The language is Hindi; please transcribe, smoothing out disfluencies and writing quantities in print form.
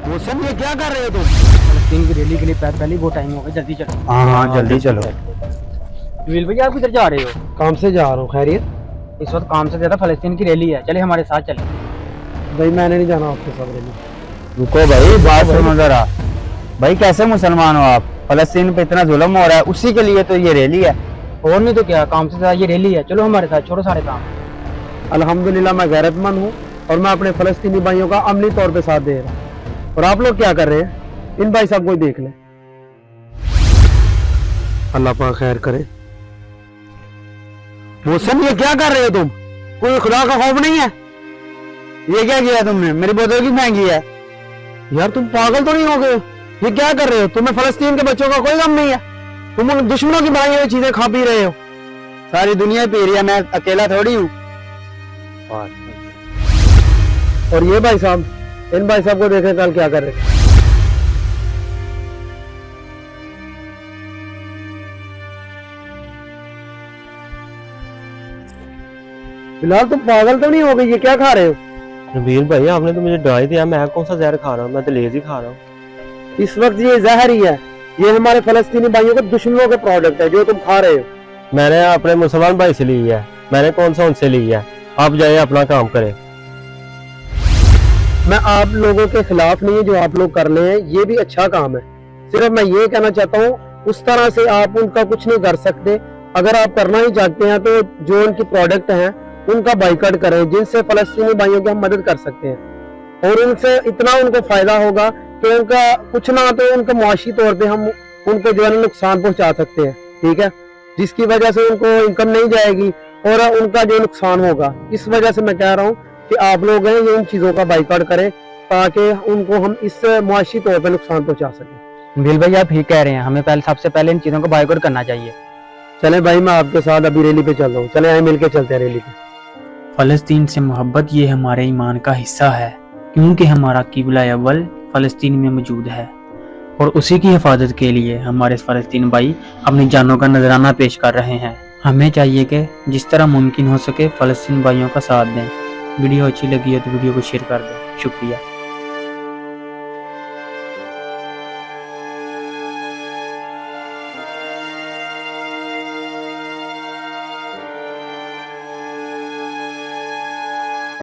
वो सब ये क्या कर रहे हो तुम? फलस्तीन की रैली के लिए पहले वो टाइम हो गया, जल्दी चलो। हाँ जल्दी चलो। जमील भैया आप किधर जा रहे हो? काम से जा रहा हूँ। खैरियत? इस वक्त काम से ज्यादा फलस्तीन की रैली है, चले हमारे साथ चले। भाई मैंने नहीं जाना आपके साथ रैली। रुको भाई, बात सुनो जरा। भाई कैसे मुसलमान हो आप? फलस्तीन पे इतना जुल्म हो रहा है, उसी के लिए तो ये रैली है। और नहीं तो क्या, काम से ज्यादा ये रैली है, चलो हमारे साथ, छोड़ो सारे काम। अल्हम्दुलिल्लाह मैं गैरतमंद हूँ और मैं अपने फलस्तीनी भाइयों का अमली तौर पे साथ दे रहा हूँ। और आप लोग क्या कर रहे हैं? इन भाई साहब को ही देख ले। अल्लाह पाक खैर करे। वो सब ये क्या कर रहे हो तुम? कोई खुदा का खौफ नहीं है? ये क्या किया तुमने? मेरी बोतल की महंगी है। यार तुम पागल तो नहीं हो गए? ये क्या कर रहे हो? तुम्हें फलस्तीन के बच्चों का कोई गम नहीं है? तुम उन दुश्मनों की बनाई हुई चीजें खा पी रहे हो। सारी दुनिया पी रही है, मैं अकेला थोड़ी हूँ। और ये भाई साहब, इन भाई साहब को देखे कल क्या कर रहे थे। फिलहाल तुम पागल तो नहीं हो गए? ये क्या खा रहे हो? नबील भाई आपने तो मुझे डरा ही दिया, मैं कौन सा जहर खा रहा हूँ, मैं तो लेज ही खा रहा हूँ। इस वक्त ये जहर ही है। ये हमारे फलस्तीनी भाइयों के दुश्मनों के प्रोडक्ट है जो तुम खा रहे हो। मैंने अपने मुसलमान भाई से ली है, मैंने कौन सा उनसे ली है। आप जाए अपना काम करें। मैं आप लोगों के खिलाफ नहीं है, जो आप लोग कर रहे हैं ये भी अच्छा काम है। सिर्फ मैं ये कहना चाहता हूँ उस तरह से आप उनका कुछ नहीं कर सकते। अगर आप करना ही चाहते हैं तो जो उनकी प्रोडक्ट हैं उनका बाइकआउट करें, जिनसे फलस्तीनी भाइयों की हम मदद कर सकते हैं। और उनसे इतना उनको फायदा होगा कि उनका कुछ ना तो उनके मुआशी तौर पे हम उनको जो है नुकसान पहुंचा सकते हैं, ठीक है, जिसकी वजह से उनको इनकम नहीं जाएगी और उनका जो नुकसान होगा। इस वजह से मैं कह रहा हूँ कि आप लोग हैं ये उन चीजों का बाइकआउट करें ताकि उनको हम इस मुआशी तौर पे नुकसान पहुंचा सकें। जमील भैया आप ठीक कह रहे हैं, हमें पहले सबसे पहले इन चीजों को बाइकआउट करना चाहिए। चले भाई मैं आपके साथ अभी रैली पे चल रहा हूँ, चले आए मिलके चलते हैं रैली पे। फ़लस्तीन से मोहब्बत ये हमारे ईमान का हिस्सा है, क्योंकि हमारा क़िबला अव्वल फ़लस्तीन में मौजूद है और उसी की हिफाजत के लिए हमारे फ़लस्तीन भाई अपनी जानों का नजराना पेश कर रहे हैं। हमें चाहिए कि जिस तरह मुमकिन हो सके फ़लस्तीन भाइयों का साथ दें। वीडियो अच्छी लगी है तो वीडियो को शेयर कर दें। शुक्रिया।